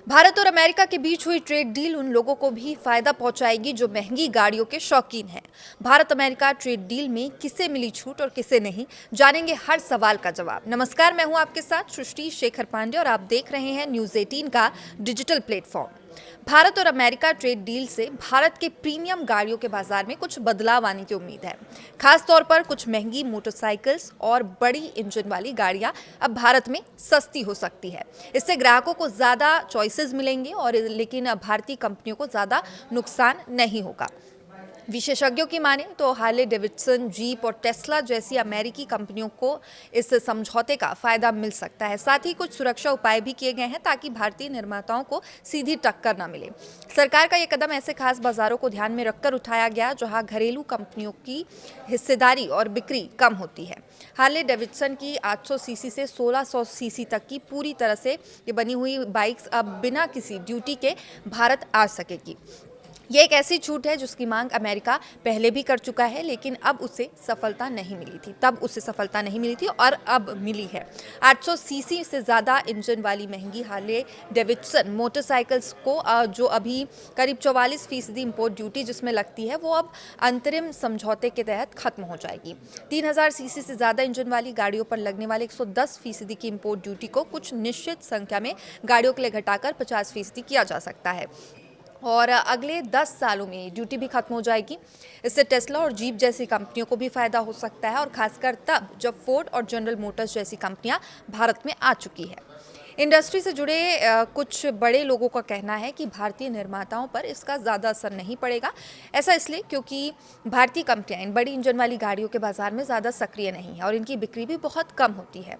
भारत और अमेरिका के बीच हुई ट्रेड डील उन लोगों को भी फायदा पहुंचाएगी जो महंगी गाड़ियों के शौकीन हैं। भारत अमेरिका ट्रेड डील में किसे मिली छूट और किसे नहीं, जानेंगे हर सवाल का जवाब। नमस्कार, मैं हूं आपके साथ सृष्टि शेखर पांडे और आप देख रहे हैं न्यूज़ 18 का डिजिटल प्लेटफॉर्म। भारत और अमेरिका ट्रेड डील से भारत के प्रीमियम गाड़ियों के बाजार में कुछ बदलाव आने की उम्मीद है। खास तौर पर कुछ महंगी मोटरसाइकिल्स और बड़ी इंजन वाली गाड़ियां अब भारत में सस्ती हो सकती है। इससे ग्राहकों को ज़्यादा चॉइसेस मिलेंगे और लेकिन भारतीय कंपनियों को ज़्यादा नुकसान नहीं होगा। विशेषज्ञों की माने तो हार्ले डेविडसन, जीप और टेस्ला जैसी अमेरिकी कंपनियों को इस समझौते का फायदा मिल सकता है। साथ ही कुछ सुरक्षा उपाय भी किए गए हैं ताकि भारतीय निर्माताओं को सीधी टक्कर न मिले। सरकार का यह कदम ऐसे खास बाजारों को ध्यान में रखकर उठाया गया जहां घरेलू कंपनियों की हिस्सेदारी और बिक्री कम होती है। हार्ले डेविडसन की 800 सीसी से 1600 सीसी तक की पूरी तरह से ये बनी हुई बाइक्स अब बिना किसी ड्यूटी के भारत आ सकेगी। ये एक ऐसी छूट है जिसकी मांग अमेरिका पहले भी कर चुका है, लेकिन अब उसे सफलता नहीं मिली थी। तब उसे सफलता नहीं मिली थी और अब मिली है। 800 सीसी से ज़्यादा इंजन वाली महंगी हार्ले डेविडसन मोटरसाइकिल्स को जो अभी करीब 44% इंपोर्ट ड्यूटी जिसमें लगती है, वो अब अंतरिम समझौते के तहत खत्म हो जाएगी। 3000 सीसी से ज़्यादा इंजन वाली गाड़ियों पर लगने वाले 110% की इंपोर्ट ड्यूटी को कुछ निश्चित संख्या में गाड़ियों के लिए घटाकर 50% किया जा सकता है और अगले 10 सालों में ड्यूटी भी खत्म हो जाएगी। इससे टेस्ला और जीप जैसी कंपनियों को भी फायदा हो सकता है और खासकर तब जब फोर्ड और जनरल मोटर्स जैसी कंपनियां भारत में आ चुकी है। इंडस्ट्री से जुड़े कुछ बड़े लोगों का कहना है कि भारतीय निर्माताओं पर इसका ज़्यादा असर नहीं पड़ेगा। ऐसा इसलिए क्योंकि भारतीय कंपनियां इन बड़ी इंजन वाली गाड़ियों के बाजार में ज़्यादा सक्रिय नहीं है और इनकी बिक्री भी बहुत कम होती है।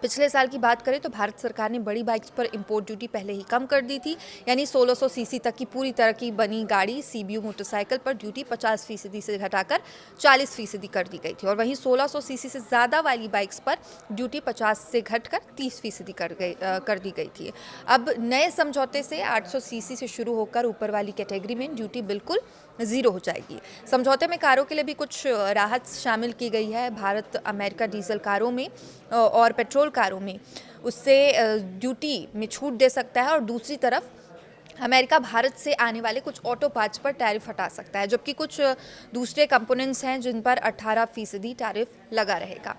पिछले साल की बात करें तो भारत सरकार ने बड़ी बाइक्स पर इंपोर्ट ड्यूटी पहले ही कम कर दी थी, यानी 1600 सीसी तक की पूरी तरह की बनी गाड़ी सीबीयू मोटरसाइकिल पर ड्यूटी 50% से घटाकर 40% कर दी गई थी और वहीं 1600 सीसी से ज़्यादा वाली बाइक्स पर ड्यूटी 50 से घटकर 30% कर दी गई थी। अब नए समझौते से 800 सीसी से शुरू होकर ऊपर वाली कैटेगरी में ड्यूटी बिल्कुल ज़ीरो हो जाएगी। समझौते में कारों के लिए भी कुछ राहत शामिल की गई है। भारत अमेरिका डीजल कारों में और पेट्रोल कारों में उससे ड्यूटी में छूट दे सकता है और दूसरी तरफ अमेरिका भारत से आने वाले कुछ ऑटो पार्ट्स पर टैरिफ हटा सकता है, जबकि कुछ दूसरे कंपोनेंट्स हैं जिन पर 18% टैरिफ लगा रहेगा।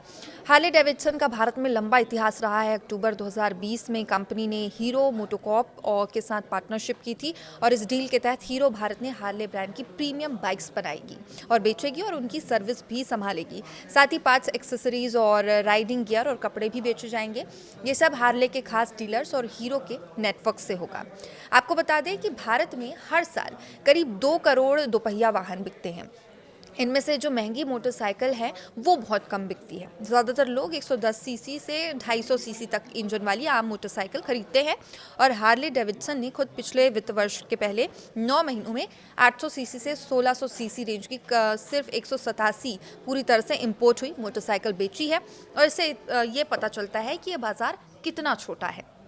हार्ले डेविडसन का भारत में लंबा इतिहास रहा है। अक्टूबर 2020 में कंपनी ने हीरो मोटोकॉर्प और के साथ पार्टनरशिप की थी और इस डील के तहत हीरो भारत ने हार्ले ब्रांड की प्रीमियम बाइक्स बनाएगी और बेचेगी और उनकी सर्विस भी संभालेगी। साथ ही पार्ट्स, एक्सेसरीज और राइडिंग गियर और कपड़े भी बेचे जाएंगे। ये सब हार्ले के खास डीलर्स और हीरो के नेटवर्क से होगा। आपको बता दें कि भारत में हर साल करीब 2 करोड़ दोपहिया वाहन बिकते हैं। इनमें से जो महंगी मोटरसाइकिल है वो बहुत कम बिकती है। ज़्यादातर लोग 110 सीसी से 250 सीसी तक इंजन वाली आम मोटरसाइकिल खरीदते हैं और हार्ले डेविडसन ने खुद पिछले वित्त वर्ष के पहले 9 महीनों में 800 सीसी से 1600 सीसी रेंज की सिर्फ 187 पूरी तरह से इंपोर्ट हुई मोटरसाइकिल बेची है और इससे ये पता चलता है कि ये बाज़ार कितना छोटा है।